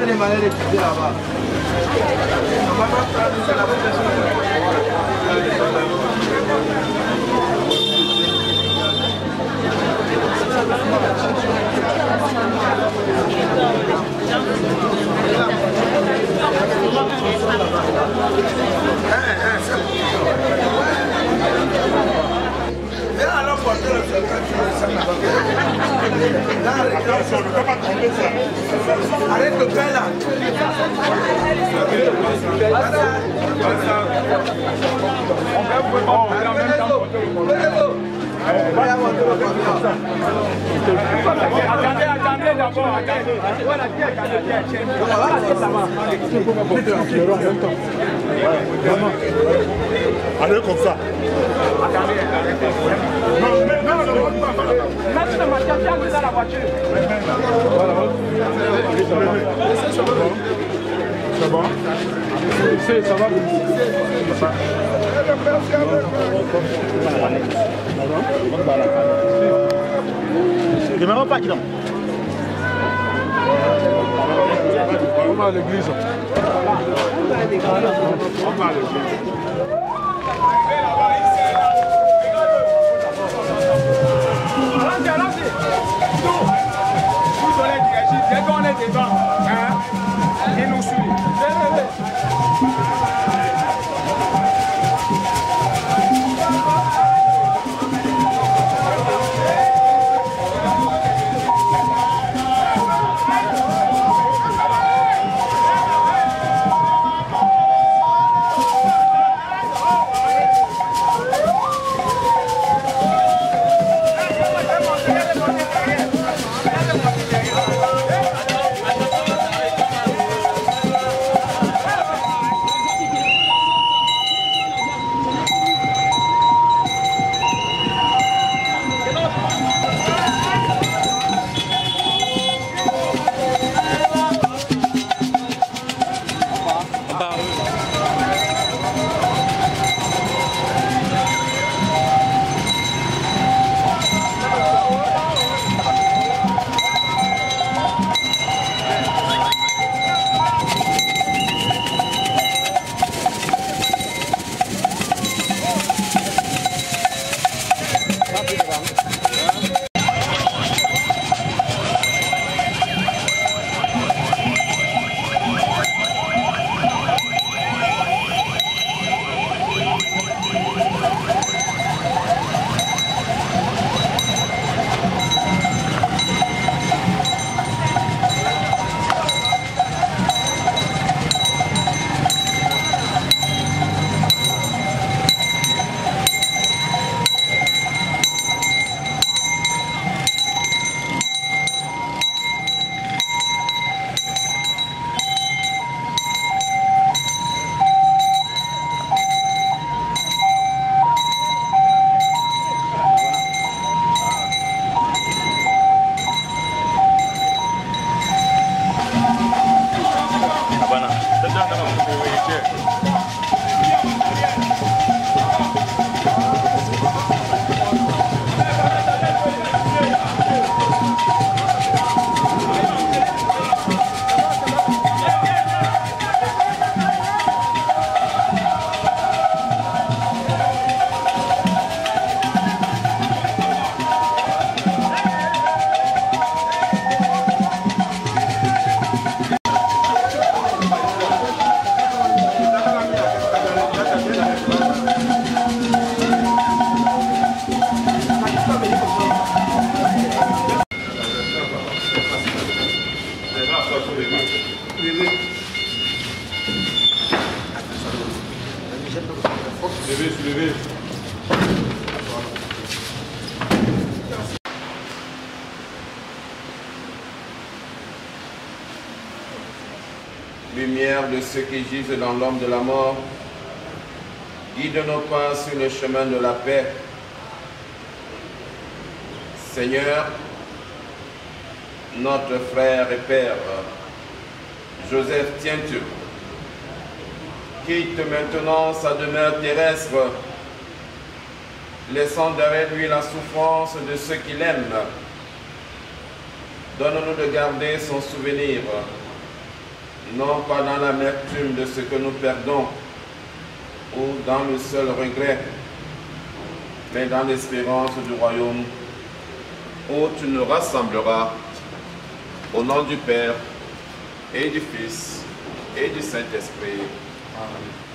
Les malades étudiés là-bas. Alors porter le arrête le pain là. Attendez d'abord, allez comme ça. Non, dans la voiture. C'est bon. Ça va. Il ne m'en pas qui donc. On va à l'église. On va à l'église. Dès qu'on est dedans, il nous suit. Lumière de ceux qui gisent dans l'ombre de la mort, guide nos pas sur le chemin de la paix. Seigneur, notre frère et père, Joseph Tientu, quitte maintenant sa demeure terrestre, laissant derrière lui la souffrance de ceux qu'il aime Donne-nous de garder son souvenir, non pas dans l'amertume de ce que nous perdons ou dans le seul regret, mais dans l'espérance du royaume où tu nous rassembleras au nom du Père et du Fils et du Saint-Esprit. Amen.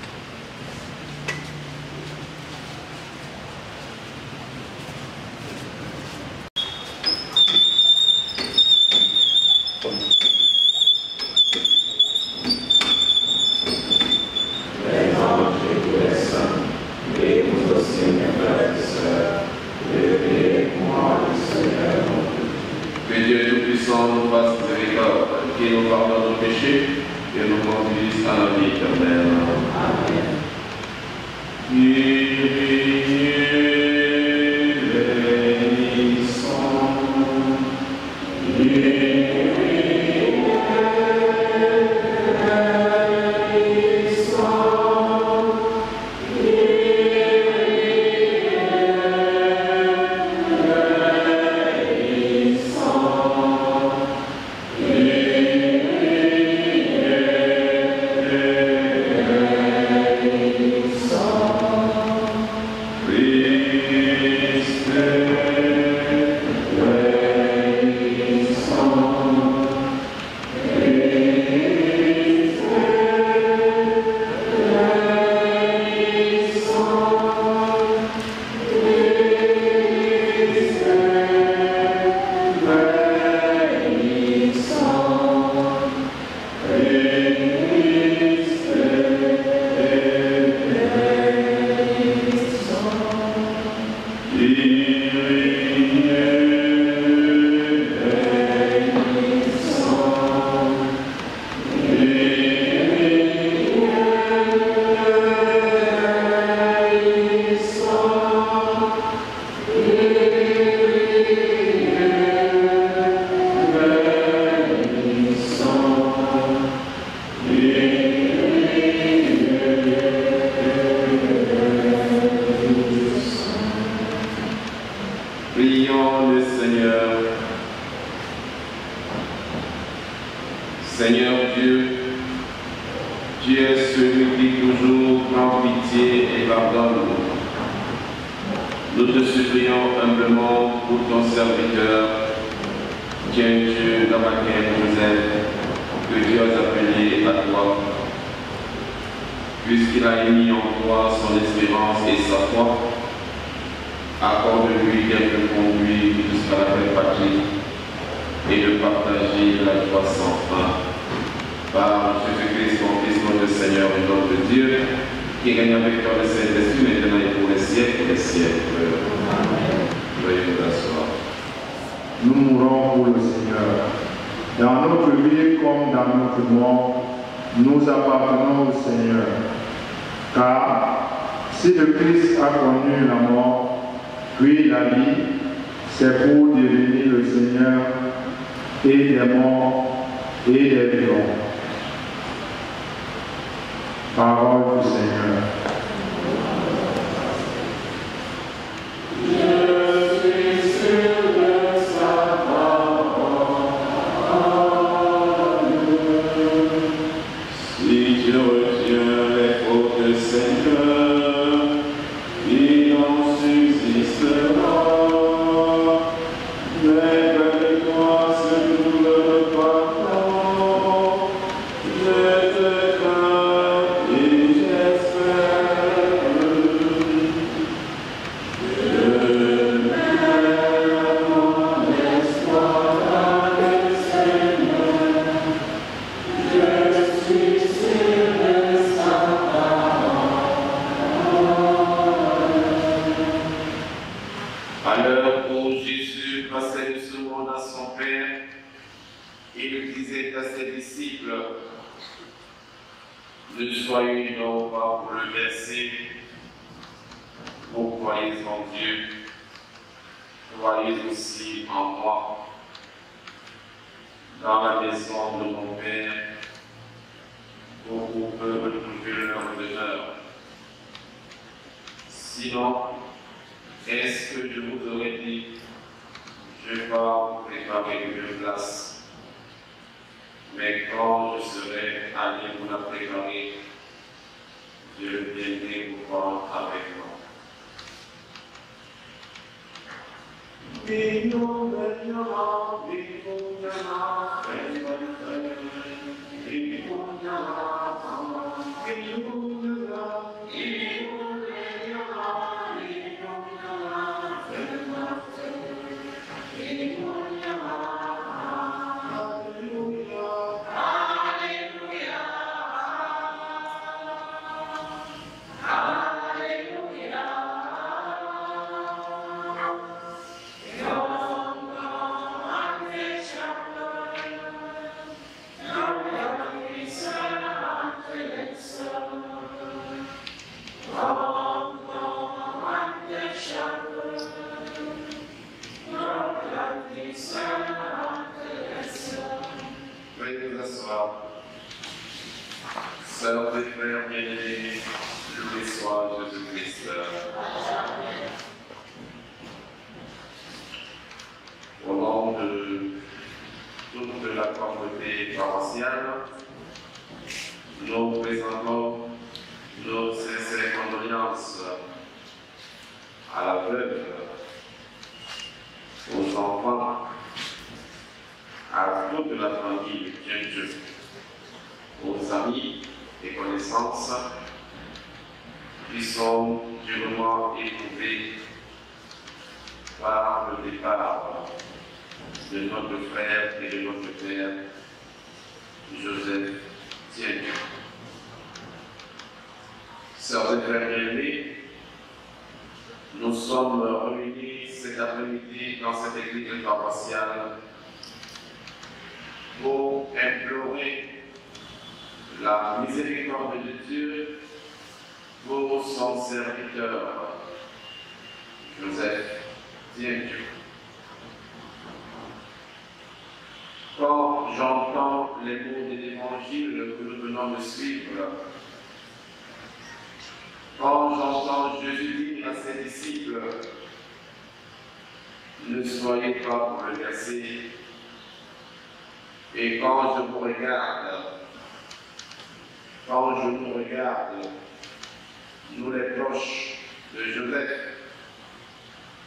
Sinon, est-ce que je vous aurais dit, je vais vous préparer une place Mais quand je serai allé vous la préparer, je viendrai vous prendre avec moi. Veuillez vous asseoir. Sœurs et frères bien-aimés, loué soit Jésus-Christ. Au nom de toute la communauté paroissiale, nous présentons nos sincères condoléances à la veuve, aux enfants, à toute la famille de Dieu, aux amis et connaissances qui sont durement éprouvés par le départ de notre frère et de notre père, Joseph Thiègue. Sœurs et frères bien-aimés, nous sommes réunis cet après-midi dans cette église paroissiale pour implorer la miséricorde de Dieu pour son serviteur, Joseph Thiègue. Quand j'entends les mots de l'évangile que nous venons de suivre, quand j'entends Jésus dire à ses disciples, ne soyez pas bouleversés, et quand je vous regarde, quand je nous regarde, nous les proches de Joseph,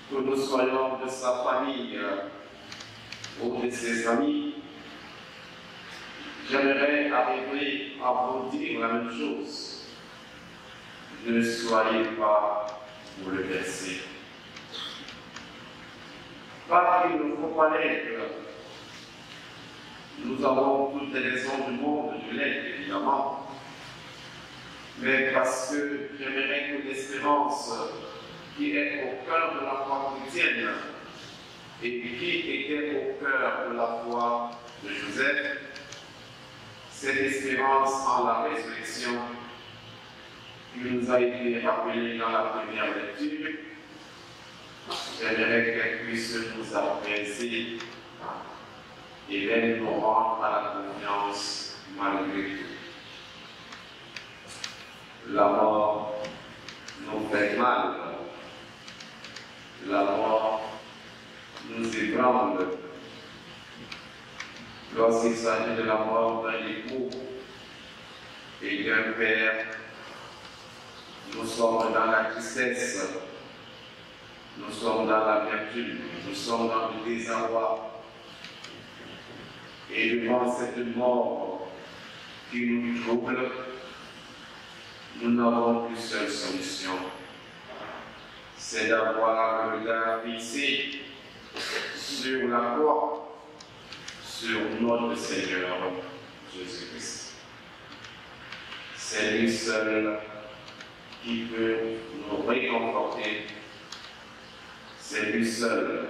que nous soyons de sa famille ou de ses amis, j'aimerais arriver à vous dire la même chose. Ne soyez pas bouleversés. Pas qu'il ne faut pas l'être. Nous avons toutes les raisons du monde de l'être, évidemment. Mais parce que j'aimerais que l'espérance qui est au cœur de la foi chrétienne et qui était au cœur de la foi de Joseph, cette espérance en la résurrection qui nous a été rappelée dans la première lecture, j'aimerais qu'elle puisse nous apaiser et même nous rendre à la confiance malgré tout. La mort nous fait mal, la mort nous ébranle. Lorsqu'il s'agit de la mort d'un époux et d'un père, nous sommes dans la tristesse, nous sommes dans l'amertume, nous sommes dans le désarroi. Et devant cette mort qui nous trouble, nous n'avons qu'une seule solution, c'est d'avoir le regard fixé sur la croix, sur notre Seigneur Jésus-Christ. C'est lui seul qui peut nous réconforter, c'est lui seul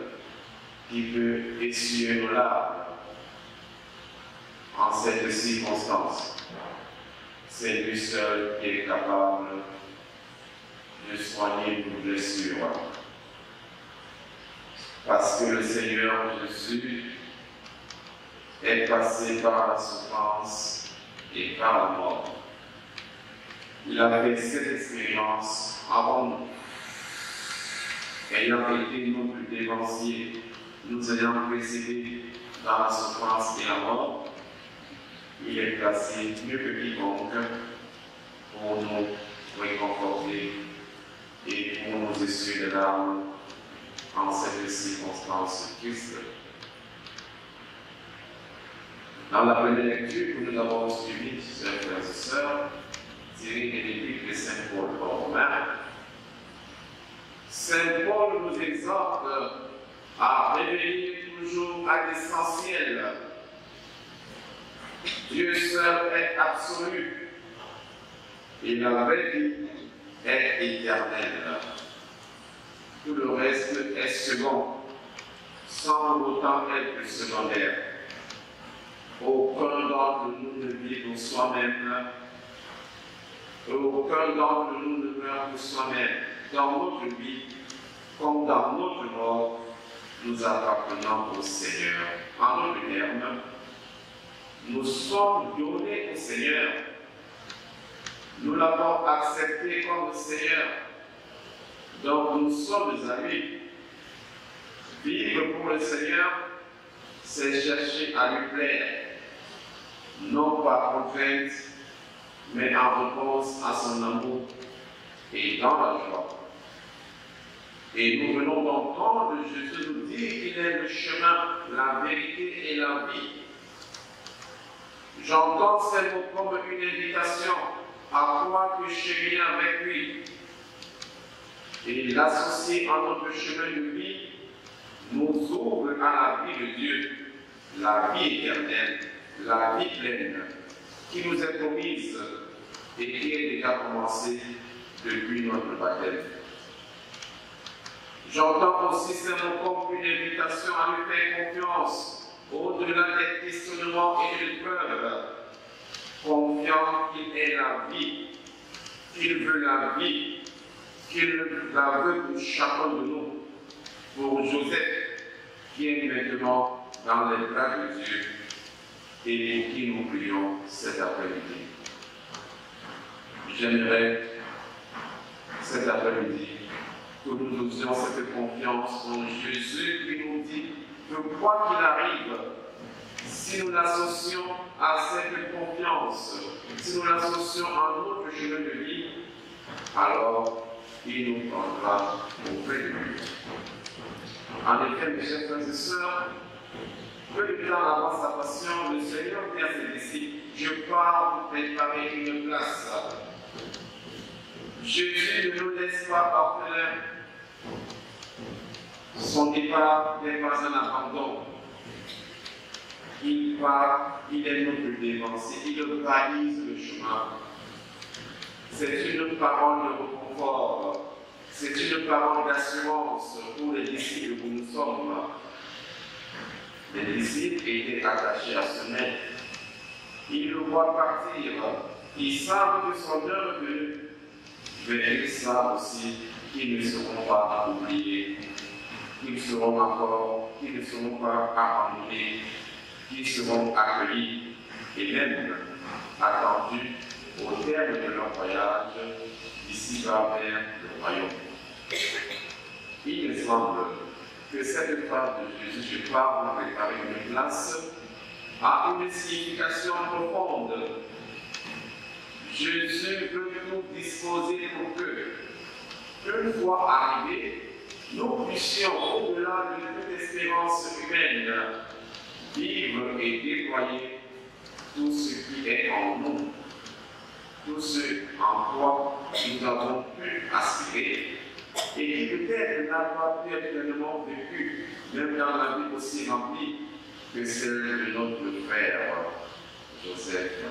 qui peut essuyer nos larmes en cette circonstance. C'est lui seul qui est capable de soigner nos blessures. Parce que le Seigneur Jésus est passé par la souffrance et par la mort. Il a fait cette expérience avant nous. Ayant été nos plus dévanciers, nous ayant précédés dans la souffrance et la mort, il est placé mieux que quiconque pour nous réconforter et pour nous essuyer de larmes en cette circonstance triste. Dans la première lecture que nous avons suivie, chers frères et sœurs, tirée de l'Épître de Saint Paul aux Romains, Saint Paul nous exhorte à revenir toujours à l'essentiel. Dieu seul est absolu et la vraie vie est éternelle. Tout le reste est second, sans pour autant être secondaire. Aucun d'entre nous ne vit pour soi-même. Aucun d'entre nous ne meurt pour soi-même. Dans notre vie, comme dans notre mort, nous appartenons au Seigneur. En d'autres termes, nous sommes donnés au Seigneur. Nous l'avons accepté comme Seigneur. Donc nous sommes à lui. Vivre pour le Seigneur, c'est chercher à lui plaire. Non par contrainte, mais en réponse à son amour et dans la joie. Et nous venons d'entendre Jésus nous dire qu'il est le chemin, la vérité et la vie. J'entends ces mots comme une invitation à croire que cheminer avec lui et l'associer à notre chemin de vie nous ouvre à la vie de Dieu, la vie éternelle, la vie pleine, qui nous est promise et qui est déjà commencée depuis notre baptême. J'entends aussi ces mots comme une invitation à lui faire confiance au-delà des questionnements et des preuves, confiant qu'il est la vie, qu'il veut la vie, qu'il la veut pour chacun de nous, pour Joseph, qui est maintenant dans les bras de Dieu et pour qui nous prions cet après-midi. J'aimerais cet après-midi que nous usions cette confiance en Jésus qui nous dit que quoi qu'il arrive, si nous l'associons à cette confiance, si nous l'associons à notre chemin de vie, alors il nous prendra auprès de lui. En effet, mes chers frères et sœurs, peu de temps avant sa passion, le Seigneur dit à ses disciples, je pars vous préparer une place. Jésus ne nous laisse pas orphelins. Son départ n'est pas un abandon. Il part, il est notre dévancier, il balise le chemin. C'est une parole de réconfort, c'est une parole d'assurance pour les disciples que nous sommes. Les disciples étaient attachés à ce maître. Ils le voient partir, ils savent que son heure est venue, mais ils savent aussi qu'ils ne seront pas oubliés, qu'ils seront encore, qu'ils ne seront pas abandonnés, qu'ils seront accueillis et même attendus au terme de leur voyage d'ici-bas vers le royaume. Il me semble que cette phrase de Jésus, je pars pour préparer une place, a une signification profonde. Jésus veut nous disposer pour que, une fois arrivés, nous puissions, au-delà de toute espérance humaine, vivre et déployer tout ce qui est en nous, tout ce en quoi nous avons pu aspirer et qui peut-être n'a pas pu être pleinement vécu, même dans la vie aussi remplie que celle de notre frère Joseph.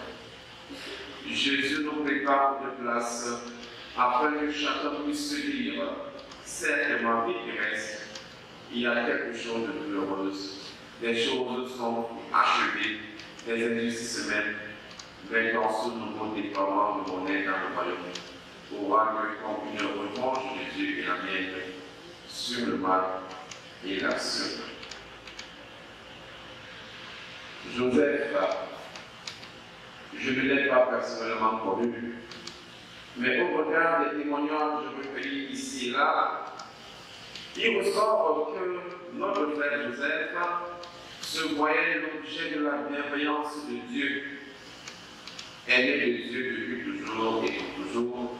Jésus nous prépare de place afin que chacun puisse se dire, certes ma vie terrestre, il y a quelque chose de plus heureuse, des choses sont achevées, des injustices même, mais dans ce nouveau déploiement de mon aide dans le royaume, aura lieu comme une revanche de Dieu et la mienne sur le mal et l'action. Joseph, je ne l'ai pas personnellement connu, mais au regard des témoignages recueillis ici et là, il ressort que notre frère Joseph se voyait l'objet de la bienveillance de Dieu aimé de Dieu depuis toujours et pour toujours,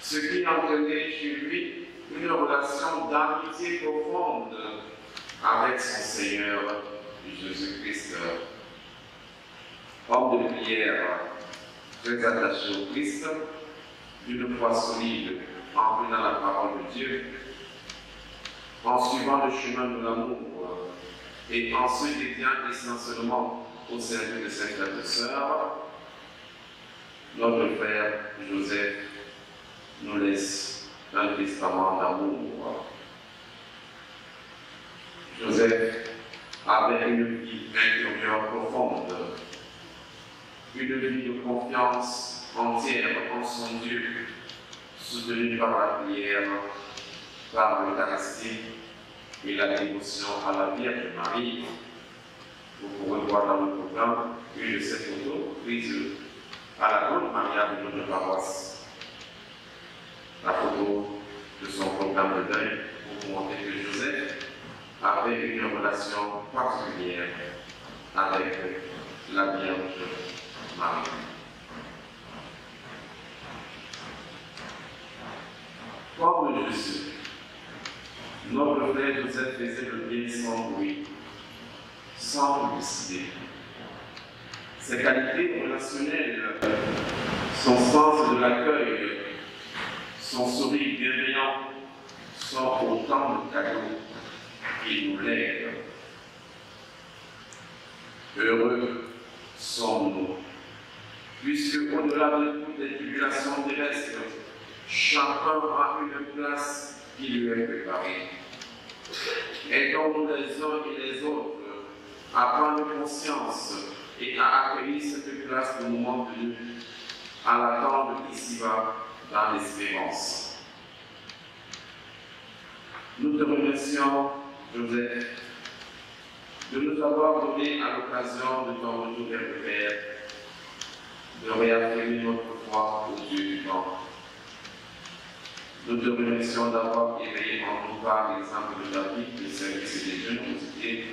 ce qui entraînait chez lui une relation d'amitié profonde avec son Seigneur Jésus-Christ. Homme de prière, très attaché au Christ, d'une foi solide, ancrée dans la parole de Dieu, en suivant le chemin de l'amour et en se dédiant essentiellement au service de ses frères et sœurs, notre frère Joseph nous laisse un testament d'amour. Joseph avait une vie intérieure profonde, une vie de confiance entière en son Dieu, soutenue par la prière, par l'Eucharistie et la dévotion à la Vierge Marie. Vous pourrez voir dans le programme une de ces photos prises à la Grande Maria de notre paroisse. La photo de son programme de deuil pour montrer que Joseph avait une relation particulière avec la Vierge Marie. Comme Jésus, notre frère Joseph faisait le bien sans bruit, sans publicité. Ses qualités relationnelles, son sens de l'accueil, son sourire bienveillant sont autant de cadeaux qu'il nous lègue. Heureux sommes-nous, puisque au-delà de toutes les tribulations terrestres, chacun a une place qui lui est préparée. Aidons-nous les uns et les autres à prendre conscience et à accueillir cette place du moment venu, à l'attendre ici-bas dans l'espérance. Nous te remercions, Joseph, de nous avoir donné à l'occasion de ton retour vers le Père, de réaffirmer notre foi au Dieu du temps. Nous te remercions d'avoir éveillé en nous par l'exemple de ta vie, de service et de générosité.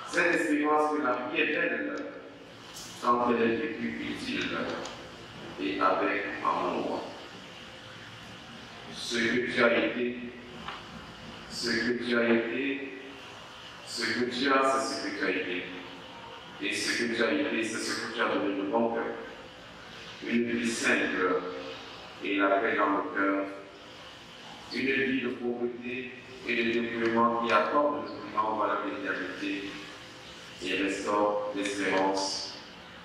Cette espérance que la vie est belle, quand elle est vécue utile et avec amour. Ce que tu as été, ce que tu as été, ce que tu as, c'est ce que tu as été. Et ce que tu as été, c'est ce que tu as donné de bon cœur. Une vie simple et la paix dans le cœur. Une vie de pauvreté et de déploiement qui accorde le triomphe à la l'éternité et restaure l'espérance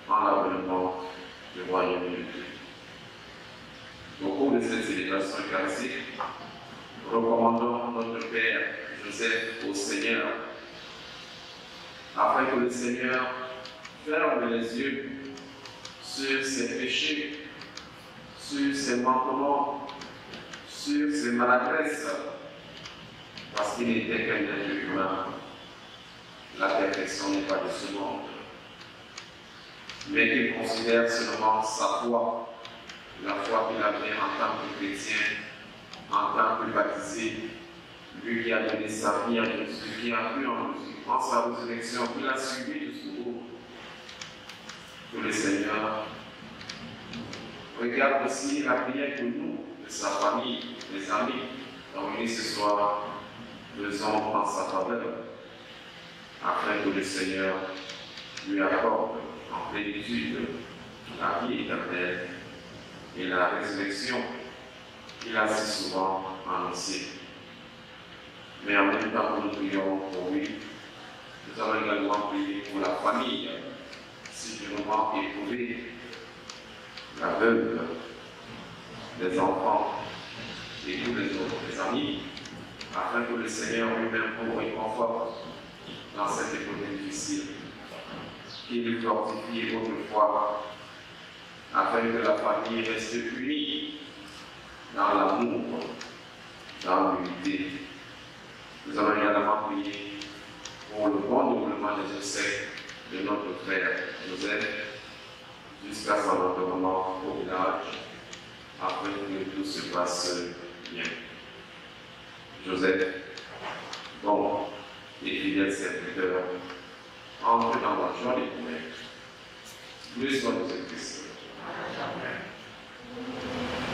en l'avènement du royaume de Dieu. Au cours de cette célébration eucharistique, recommandons notre Père Joseph au Seigneur, afin que le Seigneur ferme les yeux sur ses péchés, sur ses manquements, sur ses maladresses, parce qu'il n'était qu'un être humain. La perfection n'est pas de ce monde, mais qu'il considère seulement sa foi, la foi qu'il avait en tant que chrétien, en tant que baptisé, lui qui a donné sa vie à Jésus, qui a cru en Jésus, en sa résurrection, qui a suivi jusqu'au que le Seigneur regarde aussi la prière que nous, de sa famille, des amis, réunis ce soir, faisons en sa faveur, afin que le Seigneur lui accorde en plénitude la vie éternelle et la résurrection qu'il a si souvent annoncée. Mais en même temps que nous prions pour lui, nous allons également prier pour la famille, si durement éprouvée, la veuve, les enfants et tous les autres amis, afin que le Seigneur lui-même nous réconforte dans cette époque difficile, qu'il fortifie votre foi, afin que la famille reste unie dans l'amour, dans l'unité. Nous allons également prier pour le bon déroulement des essais de notre frère Joseph jusqu'à son retournement au village, afin que tout se passe bien. Joseph, bon et fidèle serviteur, entre dans la joie des promesses. Glorifions Jésus-Christ.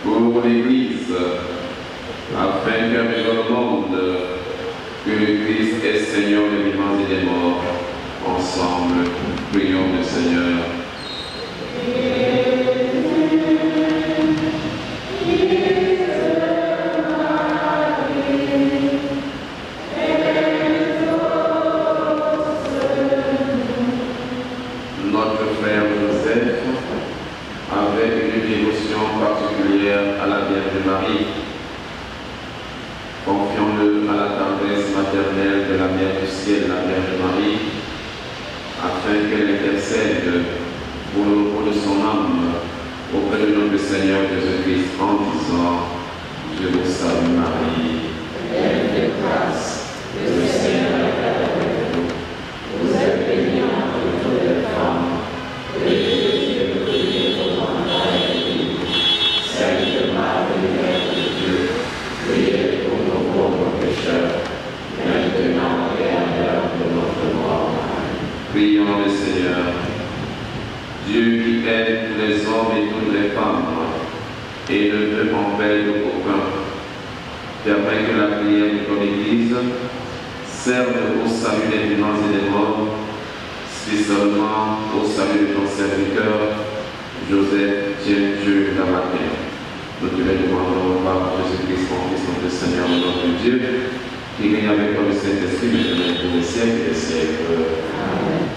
Pour l'Église, afin qu'un le monde, que le Christ est Seigneur des vivants et des morts, ensemble, prions le Seigneur. Notre frère Joseph, avec une dévotion particulière à la Vierge Marie, confions-le à la tendresse maternelle de la Mère du Ciel, la Vierge Marie, afin qu'elle intercède pour le repos de son âme auprès de notre Seigneur Jésus-Christ en disant: Je vous salue Marie, pleine de grâce, le Seigneur est avec vous. Vous êtes bénie entre toutes les femmes, et Jésus, le fruit de vos entrailles, est béni. Sainte Marie, Mère de Dieu, priez pour nos pauvres pécheurs, maintenant et à l'heure de notre mort. Prions le Seigneur. Dieu qui aide tous les hommes et toutes les femmes, et ne veut en peine aucun, permet que la prière de ton Église serve au salut des vivants et des morts, spécialement au salut de ton serviteur, Joseph, tiens Dieu la matin. Nous te le demandons par Jésus-Christ, mon Fils, notre Seigneur, notre Dieu, qui règne avec toi le Saint-Esprit, maintenant et pour les siècles des siècles. Amen.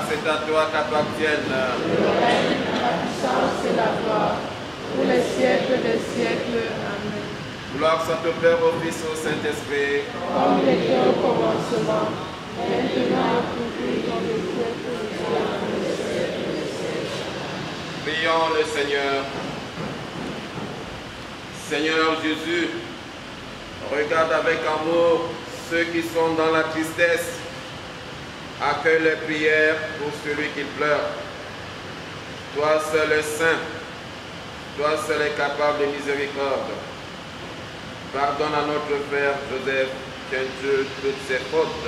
C'est à toi qu'appartiennent le règne, la puissance et la gloire, pour les siècles des siècles. Amen. Gloire soit au Père, au Fils, au Saint-Esprit. Comme il était au commencement, maintenant et toujours, dans les siècles des siècles. Prions le Seigneur. Seigneur Jésus, regarde avec amour ceux qui sont dans la tristesse. Accueille les prières pour celui qui pleure. Toi seul est saint, toi seul est capable de miséricorde. Pardonne à notre frère Joseph, tiens Dieu, toutes ses fautes.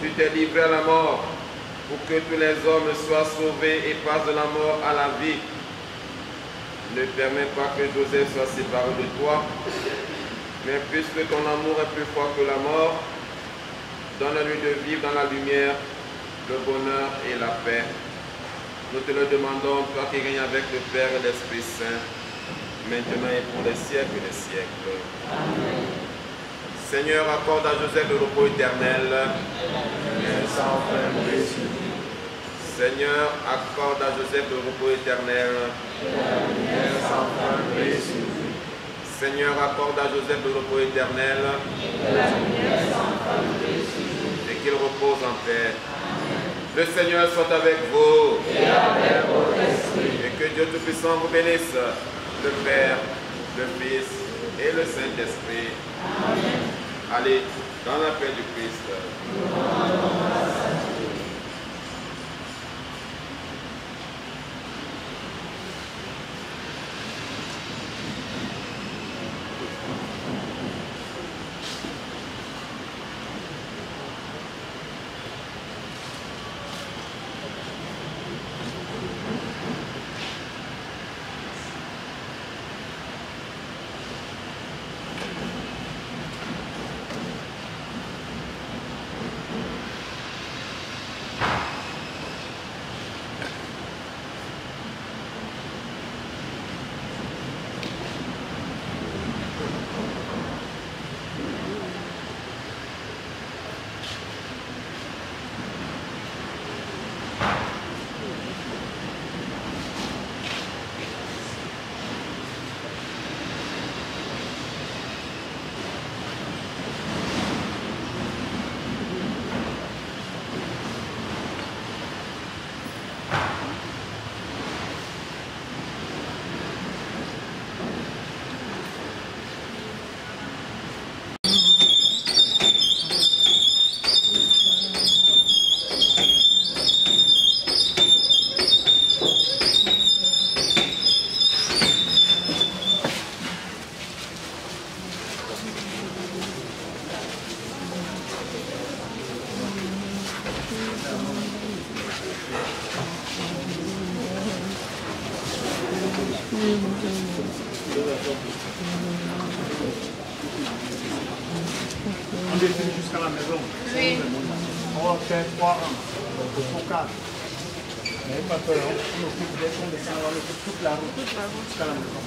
Tu t'es livré à la mort pour que tous les hommes soient sauvés et passent de la mort à la vie. Ne permets pas que Joseph soit séparé de toi, mais puisque ton amour est plus fort que la mort, donne-lui de vivre dans la lumière, le bonheur et la paix. Nous te le demandons, toi qui règnes avec le Père et l'Esprit Saint, maintenant et pour les siècles des siècles. Amen. Seigneur, accorde à Joseph le repos éternel. Seigneur, accorde à Joseph le repos éternel. Seigneur, accorde à Joseph le repos éternel. Et qu'il repose en paix. Le Seigneur soit avec vous. Et que Dieu Tout-Puissant vous bénisse, le Père, le Fils et le Saint-Esprit. Allez, dans la paix du Christ. On défile jusqu'à la maison. Oui. On va faire 3 ans. Pour 4. N'ayez pas peur, on occupe dès qu'on descend, on occupe toute la route jusqu'à la maison.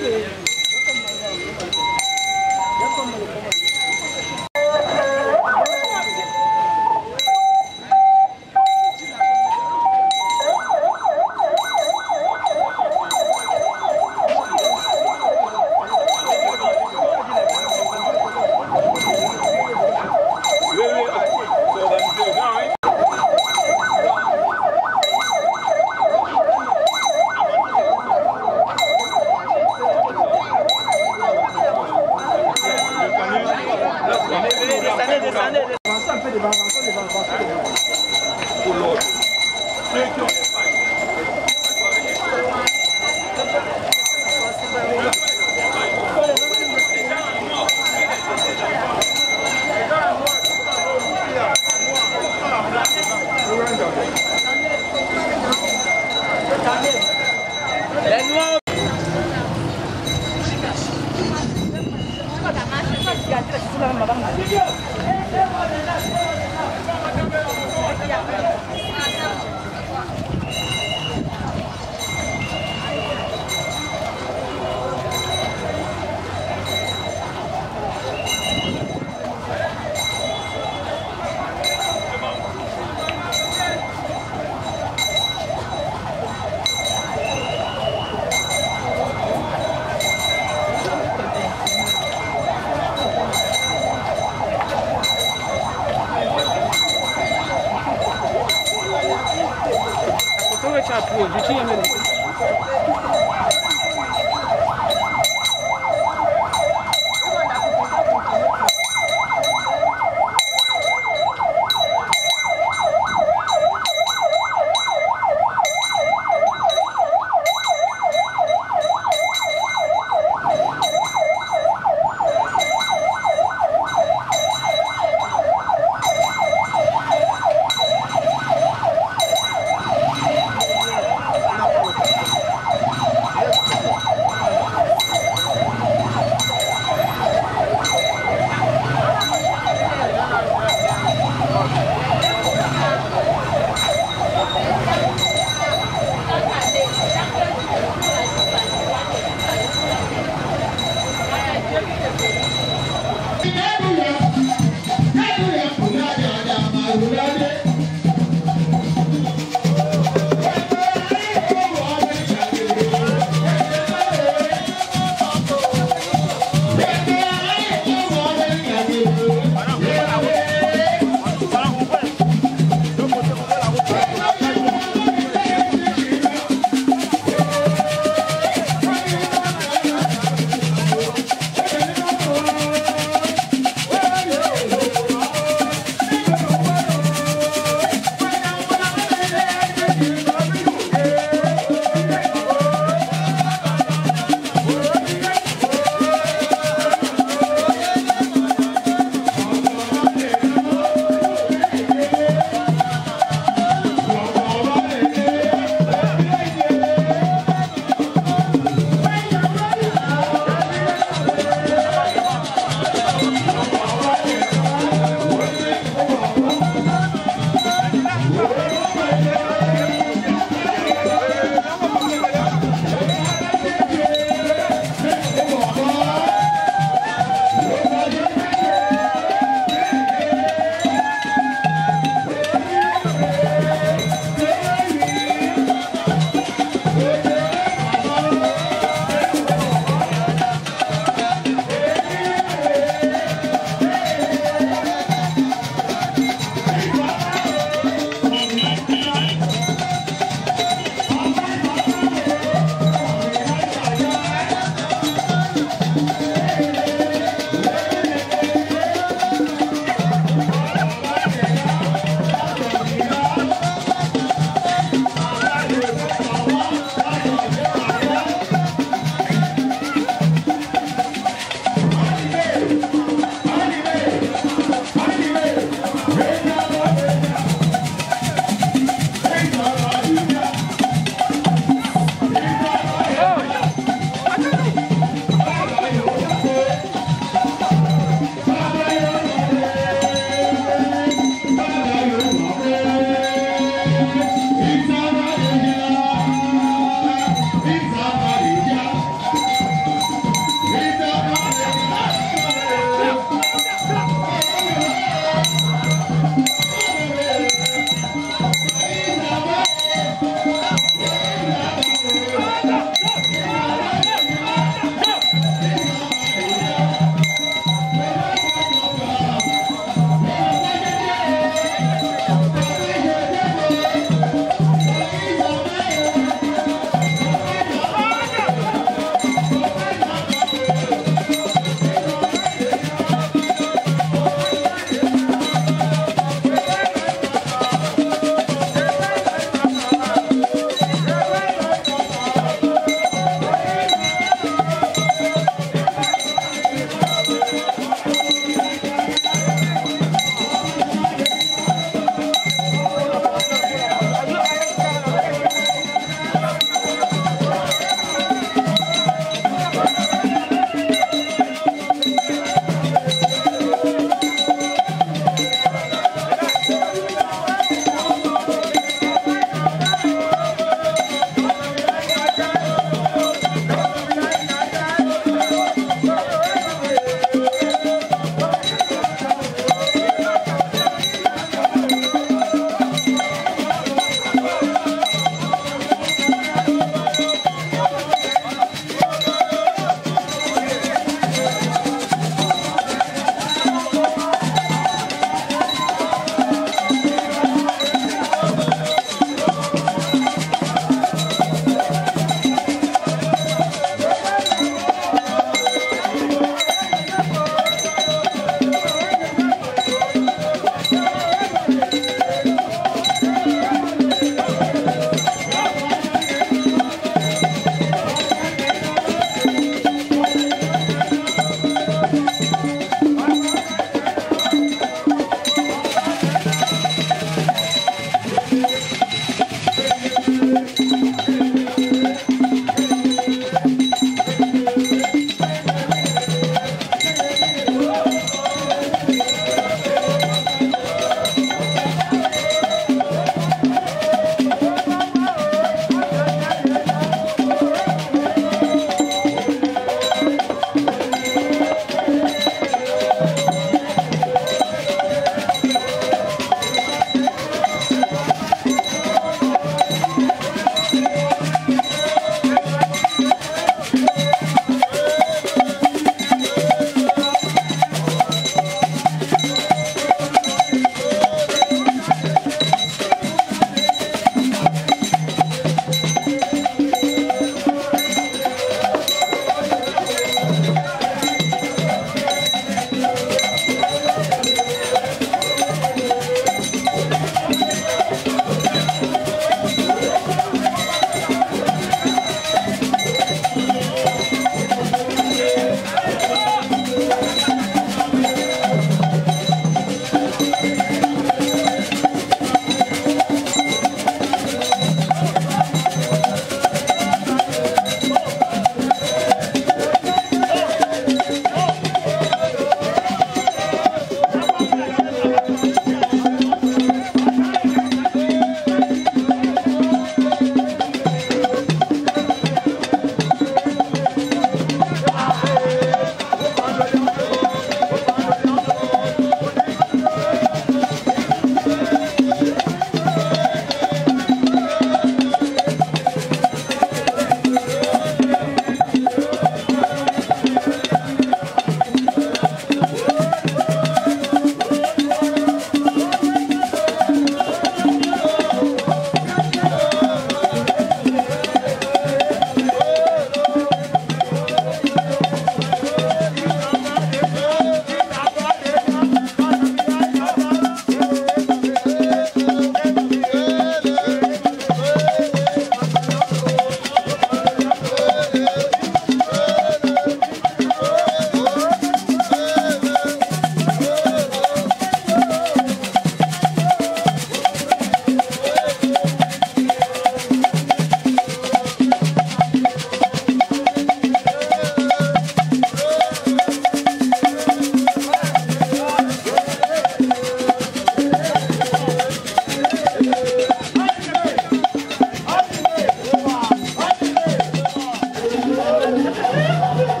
Amen.